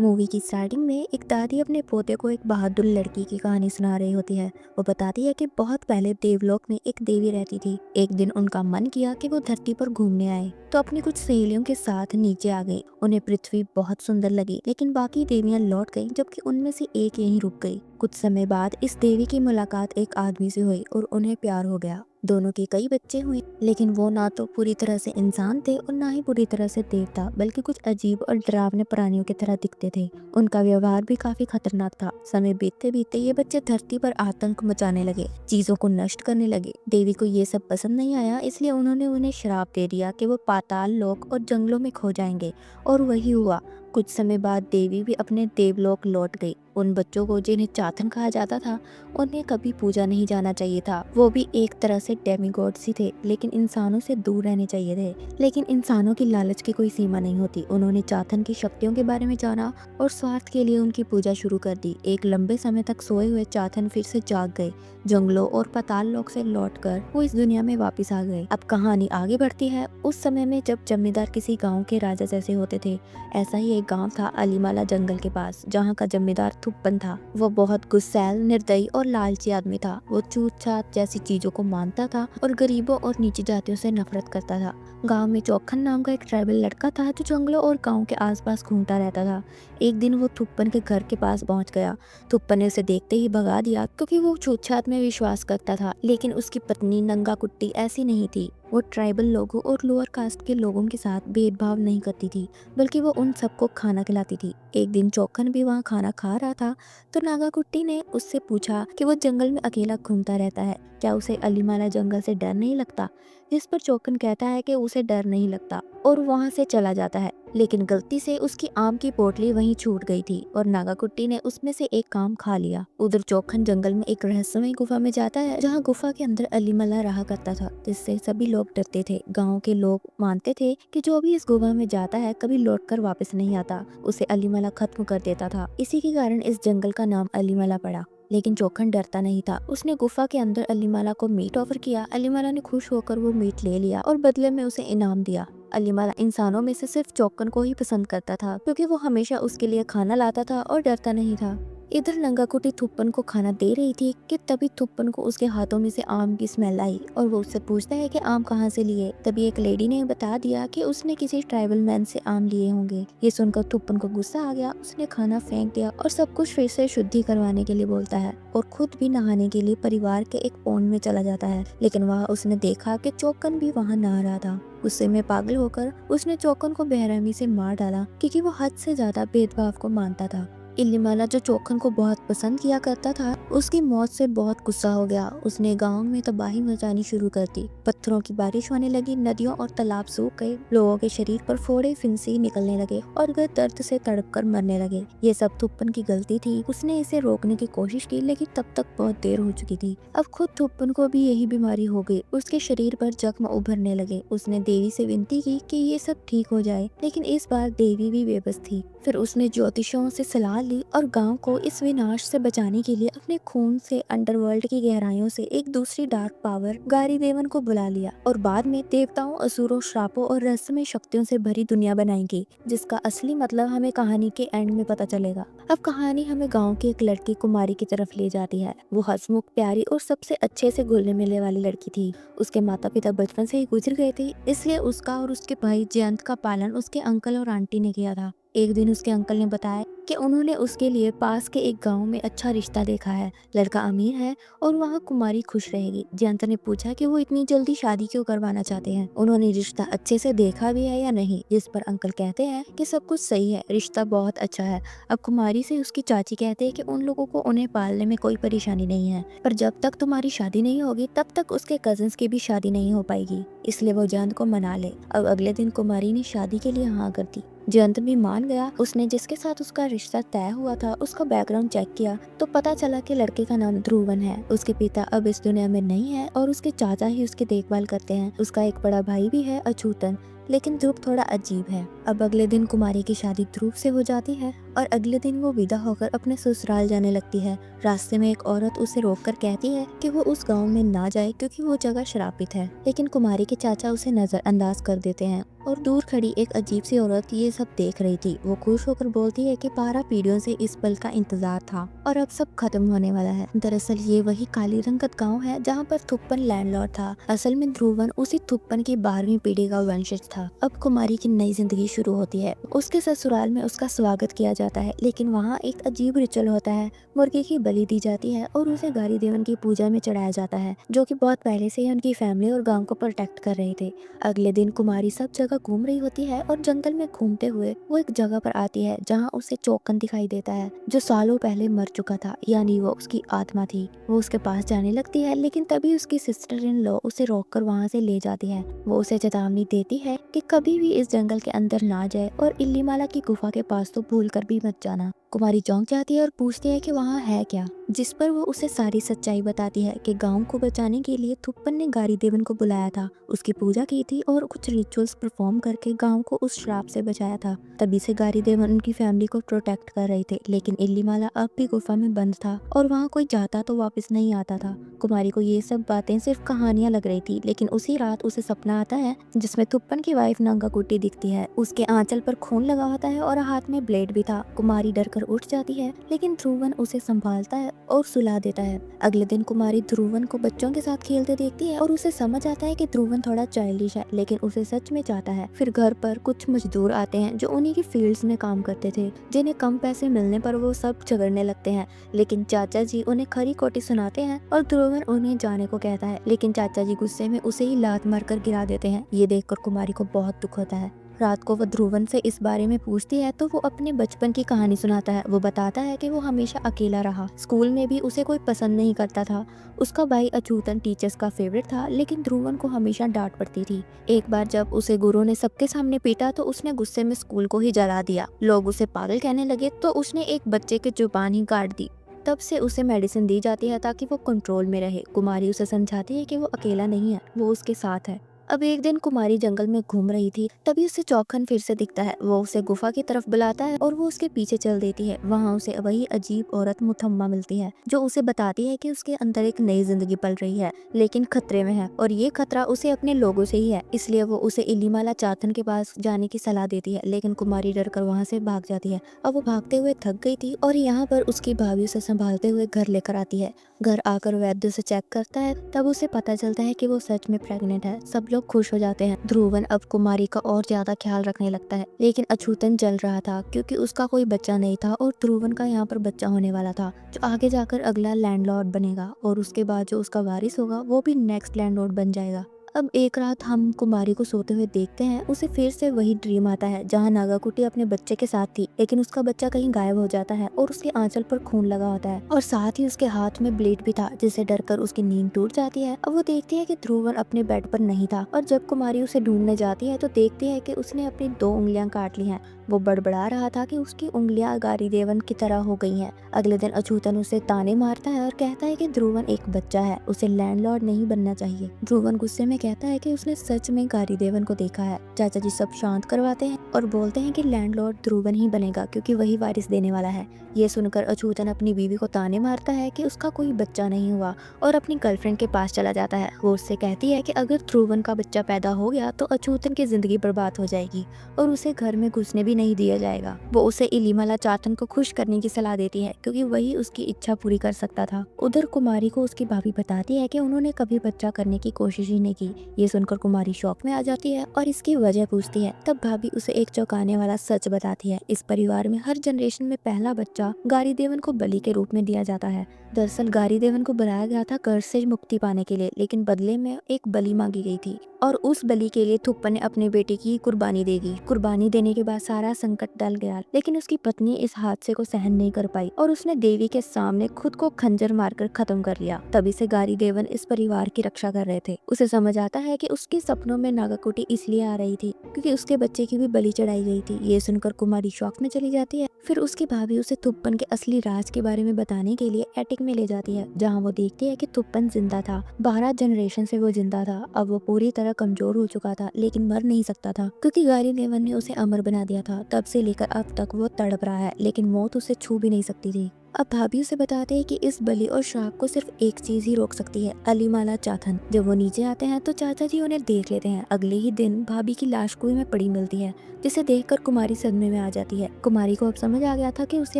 Movie की starting में एक दादी अपने पोते को एक बहादुर लड़की की कहानी सुना रही होती है। वो बताती है कि बहुत पहले देवलोक में एक देवी रहती थी। एक दिन उनका मन किया कि वो धरती पर घूमने आए, तो अपनी कुछ सहेलियों के साथ नीचे आ गई। उन्हें पृथ्वी बहुत सुंदर लगी, लेकिन बाकी देवियां लौट गईं, जबकि उनमें से एक यहीं रुक गई। कुछ समय बाद इस देवी की मुलाकात एक आदमी से हुई और उन्हें प्यार हो गया। दोनों के कई बच्चे हुए, लेकिन वो ना तो पूरी तरह से इंसान थे और ना ही पूरी तरह से देवता, बल्कि कुछ अजीब और डरावने प्राणियों की तरह दिखते थे। उनका व्यवहार भी काफी खतरनाक था। समय बीतते बीतते ये बच्चे धरती पर आतंक मचाने लगे, चीजों को नष्ट करने लगे। देवी को ये सब पसंद नहीं आया, इसलिए उन्होंने उन्हें श्राप दे दिया कि वो पाताल लोक और जंगलों में खो जाएंगे। और वही हुआ। कुछ समय बाद देवी भी अपने देवलोक लौट गई। उन बच्चों को जिन्हें चातन कहा जाता था, उन्हें कभी पूजा नहीं जाना चाहिए था। वो भी एक तरह से डेमीगॉड्स ही थे, लेकिन इंसानों से दूर रहने चाहिए थे। लेकिन इंसानों की लालच की कोई सीमा नहीं होती। उन्होंने चातन की शक्तियों के बारे में जाना और स्वार्थ के लिए उनकी पूजा शुरू कर दी। एक लंबे समय तक सोए हुए चातन फिर से जाग गए। जंगलों और पाताल लोक से लौटकर वो इस दुनिया में वापस आ गए। अब कहानी आगे बढ़ती है। उस समय में जब जमींदार किसी गांव के राजा जैसे होते थे। ऐसा ही एक गांव था अलीमाला जंगल के पास, जहाँ का जमींदार थुप्पन था। वो बहुत गुस्सैल, निर्दयी और लालची आदमी था। वो छूत छात जैसी चीजों को मानता था और गरीबों और नीची जातियों से नफरत करता था। गांव में चौखन नाम का एक ट्राइबल लड़का था, जो जंगलों और गांव के आसपास घूमता रहता था। एक दिन वो थुप्पन के घर के पास पहुंच गया। थुप्पन ने उसे देखते ही भगा दिया, क्योंकि वो छूत छात में विश्वास करता था। लेकिन उसकी पत्नी नंगा कुट्टी ऐसी नहीं थी। वो ट्राइबल लोगों और लोअर कास्ट के लोगों के साथ भेदभाव नहीं करती थी, बल्कि वो उन सबको खाना खिलाती थी। एक दिन चौखन भी वहाँ खाना खा रहा था, तो नागाकुट्टी ने उससे पूछा कि वो जंगल में अकेला घूमता रहता है, क्या उसे अलीमाला जंगल से डर नहीं लगता। जिस पर चौखन कहता है कि उसे डर नहीं लगता और वहाँ से चला जाता है। लेकिन गलती से उसकी आम की पोटली वहीं छूट गई थी और नागाकुट्टी ने उसमें से एक आम खा लिया। उधर चौखन जंगल में एक रहस्यमय गुफा में जाता है, जहाँ गुफा के अंदर अलीमला रहा करता था, जिससे सभी लोग डरते थे। गांव के लोग मानते थे कि जो भी इस गुफा में जाता है कभी लौटकर वापस नहीं आता, उसे अलीमला खत्म कर देता था। इसी के कारण इस जंगल का नाम अलीमला पड़ा। लेकिन चौखन डरता नहीं था। उसने गुफा के अंदर अलीमाला को मीट ऑफर किया। अलीमाला ने खुश होकर वो मीट ले लिया और बदले में उसे इनाम दिया। अलीमाला इंसानों में से सिर्फ चौखन को ही पसंद करता था, क्योंकि वो हमेशा उसके लिए खाना लाता था और डरता नहीं था। इधर नंगाकुटी थुप्पन को खाना दे रही थी कि तभी थुप्पन को उसके हाथों में से आम की स्मेल आई और वो उससे पूछता है कि आम कहाँ से लिए। तभी एक लेडी ने बता दिया कि उसने किसी ट्राइबल मैन से आम लिए होंगे। ये सुनकर थुप्पन को गुस्सा आ गया। उसने खाना फेंक दिया और सब कुछ फिर से शुद्धि करवाने के लिए बोलता है और खुद भी नहाने के लिए परिवार के एक पॉन्ड में चला जाता है। लेकिन वहाँ उसने देखा कि चौकन भी वहाँ नहा रहा था। गुस्से में पागल होकर उसने चौकन को बेरहमी से मार डाला, क्योंकि वो हद से ज्यादा भेदभाव को मानता था। इलिमाला, जो चौखन को बहुत पसंद किया करता था, उसकी मौत से बहुत गुस्सा हो गया। उसने गांव में तबाही मचानी शुरू कर दी। पत्थरों की बारिश होने लगी, नदियों और तालाब सूख गए, लोगों के शरीर पर फोड़े फिंसी निकलने लगे और वे दर्द से तड़प कर मरने लगे। ये सब थुप्पन की गलती थी। उसने इसे रोकने की कोशिश की, लेकिन तब तक बहुत देर हो चुकी थी। अब खुद थुप्पन को भी यही बीमारी हो गई। उसके शरीर पर जख्म उभरने लगे। उसने देवी से विनती की कि ये सब ठीक हो जाए, लेकिन इस बार देवी भी बेबस थी। फिर उसने ज्योतिषियों से सलाह ली और गांव को इस विनाश से बचाने के लिए अपने खून से अंडरवर्ल्ड की गहराइयों से एक दूसरी डार्क पावर गारी देवन को बुला लिया और बाद में देवताओं, असुरों, श्रापों और रहस्यमय शक्तियों से भरी दुनिया बनाएंगी, जिसका असली मतलब हमें कहानी के एंड में पता चलेगा। अब कहानी हमें गाँव की एक लड़की कुमारी की तरफ ले जाती है। वो हंसमुख, प्यारी और सबसे अच्छे से घुलने मिलने वाली लड़की थी। उसके माता पिता बचपन से ही गुजर गए थे, इसलिए उसका और उसके भाई जयंत का पालन उसके अंकल और आंटी ने किया था। एक दिन उसके अंकल ने बताया कि उन्होंने उसके लिए पास के एक गांव में अच्छा रिश्ता देखा है। लड़का अमीर है और वहाँ कुमारी खुश रहेगी। जयंत ने पूछा कि वो इतनी जल्दी शादी क्यों करवाना चाहते हैं, उन्होंने रिश्ता अच्छे से देखा भी है या नहीं। जिस पर अंकल कहते हैं कि सब कुछ सही है, रिश्ता बहुत अच्छा है। अब कुमारी से उसकी चाची कहते हैं कि उन लोगों को उन्हें पालने में कोई परेशानी नहीं है, पर जब तक तुम्हारी शादी नहीं होगी तब तक उसके कजिन्स की भी शादी नहीं हो पाएगी, इसलिए वो जयंत को मना ले। अब अगले दिन कुमारी ने शादी के लिए हाँ कर दी। जयंत भी मान गया। उसने जिसके साथ उसका रिश्ता तय हुआ था उसका बैकग्राउंड चेक किया, तो पता चला कि लड़के का नाम ध्रुवन है। उसके पिता अब इस दुनिया में नहीं है और उसके चाचा ही उसकी देखभाल करते हैं। उसका एक बड़ा भाई भी है, अछूतन, लेकिन ध्रुव थोड़ा अजीब है। अब अगले दिन कुमारी की शादी ध्रुव से हो जाती है और अगले दिन वो विदा होकर अपने ससुराल जाने लगती है। रास्ते में एक औरत उसे रोककर कहती है कि वो उस गांव में ना जाए क्योंकि वो जगह श्रापित है, लेकिन कुमारी के चाचा उसे नजरअंदाज कर देते हैं और दूर खड़ी एक अजीब सी औरत ये सब देख रही थी। वो खुश होकर बोलती है कि 12 पीढ़ियों से इस पल का इंतजार था और अब सब खत्म होने वाला है। दरअसल ये वही काली रंगत गांव है जहाँ पर थुप्पन लैंडलॉर्ड था। असल में ध्रुवन उसी थुप्पन की 12वीं पीढ़ी का वंशज था। अब कुमारी की नई जिंदगी शुरू होती है। उसके ससुराल में उसका स्वागत किया जाता है, लेकिन वहाँ एक अजीब रिचुअल होता है। मुर्गे की बलि दी जाती है और उसे गारी देवन की पूजा में चढ़ाया जाता है, जो कि बहुत पहले से ही उनकी फैमिली और गांव को प्रोटेक्ट कर रहे थे। अगले दिन कुमारी सब जगह घूम रही होती है और जंगल में घूमते हुए वो एक जगह पर आती है जहाँ उसे चौकन दिखाई देता है, जो सालों पहले मर चुका था, यानी वो उसकी आत्मा थी। वो उसके पास जाने लगती है, लेकिन तभी उसकी सिस्टर इन लॉ उसे रोककर वहाँ से ले जाती है। वो उसे चेतावनी देती है कि कभी भी इस जंगल के अंदर ना जाए और इल्लीमाला की गुफा के पास तो भूल कर भी मत जाना। कुमारी चौंक जाती है और पूछती है कि वहाँ है क्या, जिस पर वो उसे सारी सच्चाई बताती है कि गांव को बचाने के लिए थुप्पन ने गारी देवन को बुलाया था, उसकी पूजा की थी और कुछ रिचुअल्स परफॉर्म करके गांव को उस श्राप से बचाया था। तभी से गारी देवन उनकी फैमिली को प्रोटेक्ट कर रहे थे, लेकिन इल्लीमाला अब भी गुफा में बंद था और वहाँ कोई जाता तो वापस नहीं आता था। कुमारी को ये सब बातें सिर्फ कहानियां लग रही थी, लेकिन उसी रात उसे सपना आता है जिसमें थुप्पन की वाइफ नंगाकुट्टी दिखती है। उसके आंचल पर खून लगा होता है और हाथ में ब्लेड भी था। कुमारी डर कर उठ जाती है, लेकिन ध्रुवन उसे संभालता है और सुला देता है। अगले दिन कुमारी ध्रुवन को बच्चों के साथ खेलते देखती है और उसे समझ आता है कि ध्रुवन थोड़ा चाइल्डिश है, लेकिन उसे सच में चाहता है। फिर घर पर कुछ मजदूर आते हैं जो उन्हीं की फील्ड्स में काम करते थे, जिन्हें कम पैसे मिलने पर वो सब झगड़ने लगते हैं, लेकिन चाचा जी उन्हें खरी खोटी सुनाते हैं और ध्रुवन उन्हें जाने को कहता है, लेकिन चाचा जी गुस्से में उसे ही लात मारकर गिरा देते हैं। ये देखकर कुमारी को बहुत दुख होता है। रात को वो ध्रुवन से इस बारे में पूछती है तो वो अपने बचपन की कहानी सुनाता है। वो बताता है कि वो हमेशा अकेला रहा, स्कूल में भी उसे कोई पसंद नहीं करता था। उसका भाई अछूतन टीचर्स का फेवरेट था, लेकिन ध्रुवन को हमेशा डांट पड़ती थी। एक बार जब उसे गुरु ने सबके सामने पीटा तो उसने गुस्से में स्कूल को ही जला दिया। लोग उसे पागल कहने लगे तो उसने एक बच्चे की जुबान ही काट दी। तब से उसे मेडिसिन दी जाती है ताकि वो कंट्रोल में रहे। कुमारी उसे समझाती है कि वो अकेला नहीं है, वो उसके साथ है। अब एक दिन कुमारी जंगल में घूम रही थी, तभी उसे चौखन फिर से दिखता है। वो उसे गुफा की तरफ बुलाता है और वो उसके पीछे चल देती है। वहाँ उसे वही अजीब औरत मुथम्मा मिलती है, जो उसे बताती है कि उसके अंदर एक नई जिंदगी पल रही है, लेकिन खतरे में है और ये खतरा उसे अपने लोगों से ही है। इसलिए वो उसे इल्लीमाला चातन के पास जाने की सलाह देती है, लेकिन कुमारी डर कर वहाँ से भाग जाती है। अब वो भागते हुए थक गई थी और यहाँ पर उसकी भाभी उसे संभालते हुए घर लेकर आती है। घर आकर वैद्य उसे चेक करता है, तब उसे पता चलता है कि वो सच में प्रेग्नेंट है। सब लोग खुश हो जाते हैं। ध्रुवन अब कुमारी का और ज्यादा ख्याल रखने लगता है, लेकिन अछूतन जल रहा था क्योंकि उसका कोई बच्चा नहीं था और ध्रुवन का यहाँ पर बच्चा होने वाला था, जो आगे जाकर अगला लैंडलॉर्ड बनेगा और उसके बाद जो उसका वारिस होगा वो भी नेक्स्ट लैंडलॉर्ड बन जाएगा। अब एक रात हम कुमारी को सोते हुए देखते हैं। उसे फिर से वही ड्रीम आता है जहाँ नागाकुटी अपने बच्चे के साथ थी, लेकिन उसका बच्चा कहीं गायब हो जाता है और उसके आंचल पर खून लगा होता है और साथ ही उसके हाथ में ब्लेड भी था, जिससे डरकर उसकी नींद टूट जाती है। अब वो देखती है कि ध्रुवन अपने बेड पर नहीं था और जब कुमारी उसे ढूंढने जाती है तो देखती है कि उसने अपनी 2 उंगलियां काट ली हैं। वो बड़बड़ा रहा था कि उसकी उंगलियां गारी देवन की तरह हो गई हैं। अगले दिन अछूतन उसे ताने मारता है और कहता है कि ध्रुवन एक बच्चा है, उसे लैंडलॉर्ड नहीं बनना चाहिए। ध्रुवन गुस्से में कहता है कि उसने सच में गारी देवन को देखा है। चाचा जी सब शांत करवाते हैं और बोलते हैं कि लैंडलॉर्ड ध्रुवन ही बनेगा क्योंकि वही वारिस देने वाला है। ये सुनकर अछूतन अपनी बीवी को ताने मारता है कि उसका कोई बच्चा नहीं हुआ और अपनी गर्लफ्रेंड के पास चला जाता है। वो उससे कहती है कि अगर ध्रुवन का बच्चा पैदा हो गया तो अछूतन की जिंदगी बर्बाद हो जाएगी और उसे घर में घुसने भी नहीं दिया जाएगा। वो उसे इल्लीमाला चातन को खुश करने की सलाह देती है क्योंकि वही उसकी इच्छा पूरी कर सकता था। उधर कुमारी को उसकी भाभी बताती है कि उन्होंने कभी बच्चा करने की कोशिश ही नहीं की। ये सुनकर कुमारी शौक में आ जाती है और इसकी वजह पूछती है। तब भाभी उसे एक चौंकाने वाला सच बताती है। इस परिवार में हर जनरेशन में पहला बच्चा गारी देवन को बलि के रूप में दिया जाता है। दरअसल गारी देवन को बुलाया गया था कर्ज से मुक्ति पाने के लिए, लेकिन बदले में एक बलि मांगी गई थी और उस बलि के लिए थुप्पन ने अपने बेटे की कुर्बानी दे दी। कुर्बानी देने के बाद सारा संकट टल गया, लेकिन उसकी पत्नी इस हादसे को सहन नहीं कर पाई और उसने देवी के सामने खुद को खंजर मारकर खत्म कर लिया। तभी से गारी देवन इस परिवार की रक्षा कर रहे थे। उसे समझ समझ आता है कि उसके सपनों में नागाकुटी इसलिए आ रही थी क्योंकि उसके बच्चे की भी बलि चढ़ाई गई थी। ये सुनकर कुमारी शॉक में चली जाती है। फिर उसकी भाभी उसे थुप्पन के असली राज के बारे में बताने के लिए एटिक में ले जाती है, जहाँ वो देखती है कि थुप्पन जिंदा था। 12 जनरेशन से वो जिंदा था। अब वो पूरी तरह कमजोर हो चुका था, लेकिन मर नहीं सकता था क्योंकि गारी देवन ने उसे अमर बना दिया था। तब से लेकर अब तक वो तड़प रहा है, लेकिन मौत उसे छू भी नहीं सकती थी। अब भाभी उसे बताते हैं कि इस बलि और श्राप को सिर्फ एक चीज ही रोक सकती है, अलीमाला चाथन। जब वो नीचे आते हैं तो चाचा जी उन्हें देख लेते हैं। अगले ही दिन भाभी की लाश कुएं में पड़ी मिलती है, जिसे देखकर कुमारी सदमे में आ जाती है। कुमारी को अब समझ आ गया था कि उसे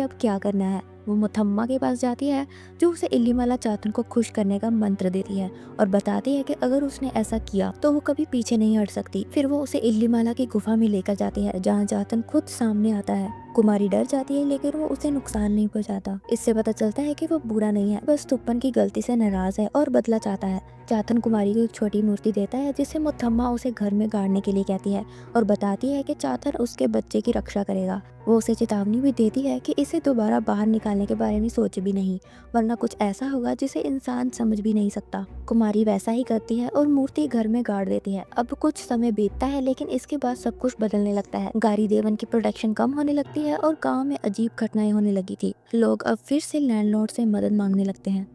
अब क्या करना है। वो मुथम्मा के पास जाती है, जो उसे इल्लीमाला चातन को खुश करने का मंत्र देती है और बताती है कि अगर उसने ऐसा किया तो वो कभी पीछे नहीं हट सकती। फिर वो उसे इल्लीमाला की गुफा में लेकर जाती है, जहाँ चातन खुद सामने आता है। कुमारी डर जाती है, लेकिन वो उसे नुकसान नहीं पहुंचाता। इससे पता चलता है कि वो बुरा नहीं है, बस तुप्पन की गलती से नाराज है और बदला चाहता है। चातन कुमारी को एक छोटी मूर्ति देता है, जिसे मुथम्मा उसे घर में गाड़ने के लिए कहती है और बताती है कि चातन उसके बच्चे की रक्षा करेगा। वो उसे चेतावनी भी देती है कि इसे दोबारा बाहर निकालने के बारे में सोच भी नहीं, वरना कुछ ऐसा होगा जिसे इंसान समझ भी नहीं सकता। कुमारी वैसा ही करती है और मूर्ति घर में गाड़ देती है। अब कुछ समय बीतता है, लेकिन इसके बाद सब कुछ बदलने लगता है। गारी देवन की प्रोडक्शन कम होने लगती है और गांव में अजीब घटनाएं होने लगी थी। लोग अब फिर से लैंडलॉर्ड से मदद मांगने लगते हैं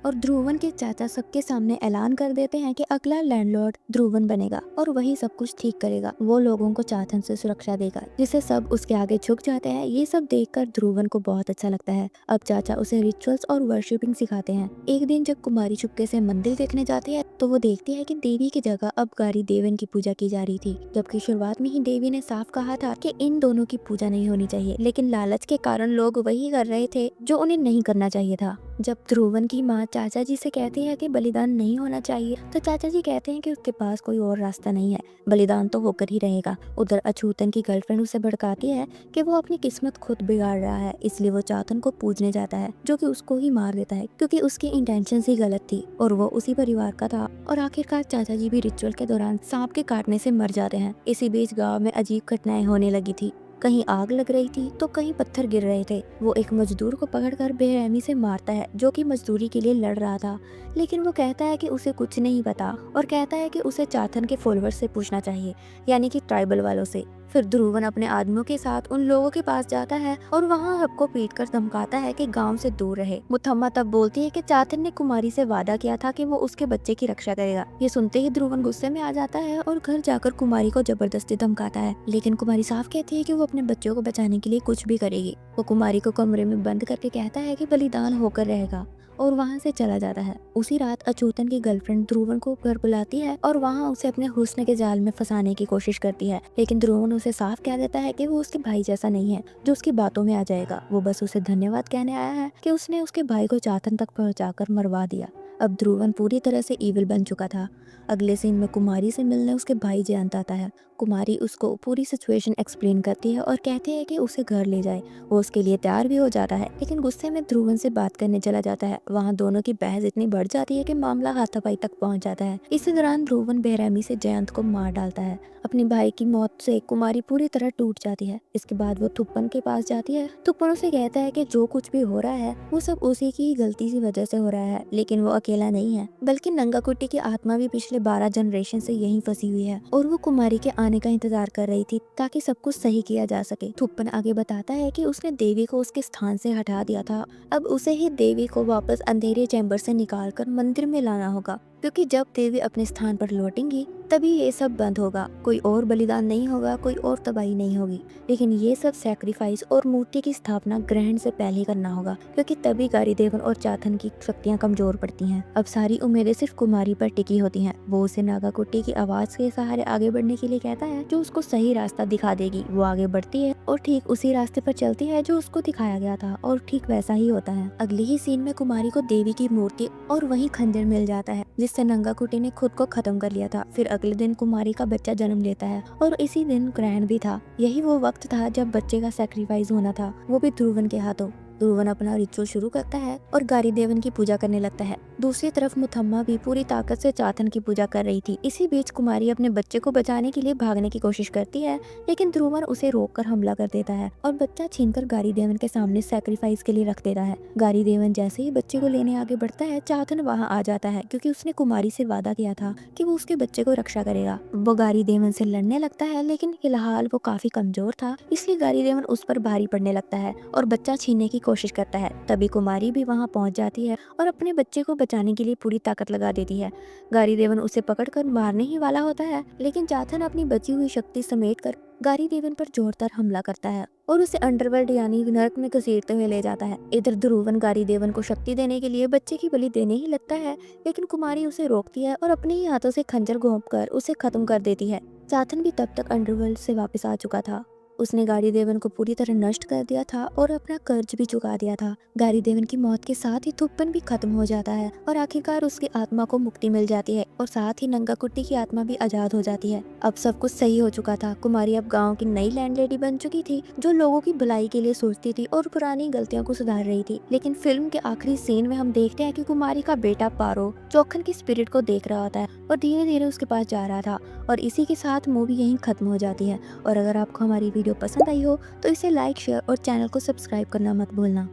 और ध्रुवन के चाचा सबके सामने ऐलान कर देते हैं कि अगला लैंडलॉर्ड ध्रुवन बनेगा और वही सब कुछ ठीक करेगा। वो लोगों को चाथन से सुरक्षा देगा, जिसे सब उसके आगे झुक जाते हैं। ये सब देखकर ध्रुवन को बहुत अच्छा लगता है। अब चाचा उसे रिचुअल्स और वर्शिपिंग सिखाते हैं। एक दिन जब कुमारी चुपके से मंदिर देखने जाती है तो वो देखती है कि देवी की जगह अब गारी देवन की पूजा की जा रही थी, जबकि शुरुआत में ही देवी ने साफ कहा था कि इन दोनों की पूजा नहीं होनी चाहिए, लेकिन लालच के कारण लोग वही कर रहे थे जो उन्हें नहीं करना चाहिए था। जब ध्रुवन की माँ चाचा जी से कहती है कि बलिदान नहीं होना चाहिए, तो चाचा जी कहते हैं कि उसके पास कोई और रास्ता नहीं है, बलिदान तो होकर ही रहेगा। उधर अछूतन की गर्लफ्रेंड उसे भड़काती है कि वो अपनी किस्मत खुद बिगाड़ रहा है, इसलिए वो चातन को पूजने जाता है, जो कि उसको ही मार देता है क्योंकि उसकी इंटेंशन ही गलत थी और वो उसी परिवार का था। और आखिरकार चाचा जी भी रिचुअल के दौरान सांप के काटने से मर जाते हैं। इसी बीच गाँव में अजीब घटनाएं होने लगी थी। कहीं आग लग रही थी तो कहीं पत्थर गिर रहे थे। वो एक मजदूर को पकड़कर बेरहमी से मारता है, जो कि मजदूरी के लिए लड़ रहा था, लेकिन वो कहता है कि उसे कुछ नहीं पता और कहता है कि उसे चाथन के फॉलोअर्स से पूछना चाहिए, यानी कि ट्राइबल वालों से। फिर ध्रुवन अपने आदमियों के साथ उन लोगों के पास जाता है और वहाँ सबको पीट कर धमकाता है कि गांव से दूर रहे। मुथम्मा तब बोलती है कि चाथन ने कुमारी से वादा किया था कि वो उसके बच्चे की रक्षा करेगा। ये सुनते ही ध्रुवन गुस्से में आ जाता है और घर जाकर कुमारी को जबरदस्ती धमकाता है, लेकिन कुमारी साफ कहती है कि वो अपने बच्चों को बचाने के लिए कुछ भी करेगी। वो कुमारी को कमरे में बंद करके कहता है कि बलिदान होकर रहेगा और वहाँ से चला जाता है। उसी रात अछूतन की गर्लफ्रेंड ध्रुवन को घर बुलाती है और वहाँ उसे अपने हुस्न के जाल में फंसाने की कोशिश करती है, लेकिन ध्रुवन उसे साफ कह देता है कि वो उसके भाई जैसा नहीं है जो उसकी बातों में आ जाएगा। वो बस उसे धन्यवाद कहने आया है कि उसने उसके भाई को चाथन तक पहुँचाकर मरवा दिया। अब ध्रुवन पूरी तरह से ईविल बन चुका था। अगले सीन में कुमारी से मिलने उसके भाई जयंत आता है। कुमारी उसको पूरी सिचुएशन एक्सप्लेन करती है और कहती है कि उसे घर ले जाए। वो उसके लिए तैयार भी हो जाता है, लेकिन गुस्से में ध्रुवन से बात करने चला जाता है। वहाँ दोनों की बहस इतनी बढ़ जाती है कि मामला हाथापाई तक पहुँच जाता है। इसी दौरान ध्रुवन बेरहमी से जयंत को मार डालता है। अपने भाई की मौत से कुमारी पूरी तरह टूट जाती है। इसके बाद वो थुप्पन के पास जाती है। थुप्पन उसे कहता है कि जो कुछ भी हो रहा है वो सब उसी की गलती की वजह से हो रहा है, लेकिन वो अकेला नहीं है, बल्कि नंगाकुट्टी की आत्मा भी पिछले 12 जनरेशन से यहीं फंसी हुई है और वो कुमारी के आने का इंतजार कर रही थी ताकि सब कुछ सही किया जा सके। थुप्पन आगे बताता है कि उसने देवी को उसके स्थान से हटा दिया था। अब उसे ही देवी को वापस अंधेरे चैम्बर से निकालकर मंदिर में लाना होगा, क्योंकि जब देवी अपने स्थान पर लौटेंगी तभी ये सब बंद होगा। कोई और बलिदान नहीं होगा, कोई और तबाही नहीं होगी, लेकिन ये सब सैक्रिफाइस और मूर्ति की स्थापना ग्रहण से पहले करना होगा, क्योंकि तभी गारी देवन और चाथन की शक्तियां कमजोर पड़ती हैं। अब सारी उम्मीदें सिर्फ कुमारी पर टिकी होती हैं। वो उसे नागाकुट्टी की आवाज के सहारे आगे बढ़ने के लिए कहता है, जो उसको सही रास्ता दिखा देगी। वो आगे बढ़ती है और ठीक उसी रास्ते पर चलती है जो उसको दिखाया गया था, और ठीक वैसा ही होता है। अगले ही सीन में कुमारी को देवी की मूर्ति और वही खंजर मिल जाता है जिससे नंगाकुट्टी ने खुद को खत्म कर लिया था। फिर अगले दिन कुमारी का बच्चा जन्म लेता है और इसी दिन ग्रहण भी था। यही वो वक्त था जब बच्चे का सैक्रिफाइस होना था, वो भी ध्रुवन के हाथों। ध्रुवन अपना रिचुअल शुरू करता है और गारी देवन की पूजा करने लगता है। दूसरी तरफ मुथम्मा भी पूरी ताकत से चाथन की पूजा कर रही थी। इसी बीच कुमारी अपने बच्चे को बचाने के लिए भागने की कोशिश करती है, लेकिन ध्रुवन उसे रोककर हमला कर देता है और बच्चा छीनकर गारी देवन के सामने सैक्रिफाइस के लिए रख देता है। गारी देवन जैसे ही बच्चे को लेने आगे बढ़ता है, चाथन वहाँ आ जाता है क्योंकि उसने कुमारी से वादा किया था कि वो उसके बच्चे को रक्षा करेगा। वो गारी देवन से लड़ने लगता है, लेकिन फिलहाल वो काफी कमजोर था, इसलिए गारी देवन उस पर भारी पड़ने लगता है और बच्चा छीनने की कोशिश करता है। तभी कुमारी भी वहाँ पहुँच जाती है और अपने बच्चे को बचाने के लिए पूरी ताकत लगा देती है। गारी देवन उसे पकड़कर मारने ही वाला होता है, लेकिन चाथन अपनी बची हुई शक्ति समेटकर गारी देवन पर जोरदार हमला करता है और उसे अंडरवर्ल्ड यानी नरक में घसीटते हुए ले जाता है। इधर ध्रुवन गारी देवन को शक्ति देने के लिए बच्चे की बलि देने ही लगता है, लेकिन कुमारी उसे रोकती है और अपने ही हाथों से खंजर घोंपकर उसे खत्म कर देती है। चाथन भी तब तक अंडरवर्ल्ड से वापस आ चुका था। उसने गारी देवन को पूरी तरह नष्ट कर दिया था और अपना कर्ज भी चुका दिया था। गारी देवन की मौत के साथ ही थुप्पन भी खत्म हो जाता है और आखिरकार उसकी आत्मा को मुक्ति मिल जाती है और साथ ही नंगा कुट्टी की आत्मा भी आजाद हो जाती है। अब सब कुछ सही हो चुका था। कुमारी अब गांव की नई लैंडलेडी बन चुकी थी, जो लोगों की भलाई के लिए सोचती थी और पुरानी गलतियों को सुधार रही थी। लेकिन फिल्म के आखिरी सीन में हम देखते हैं कि कुमारी का बेटा पारो चौखन की स्पिरिट को देख रहा होता है और धीरे धीरे उसके पास जा रहा था, और इसी के साथ मूवी यहीं खत्म हो जाती है। और अगर आपको हमारी वीडियो पसंद आई हो तो इसे लाइक, शेयर और चैनल को सब्सक्राइब करना मत भूलना।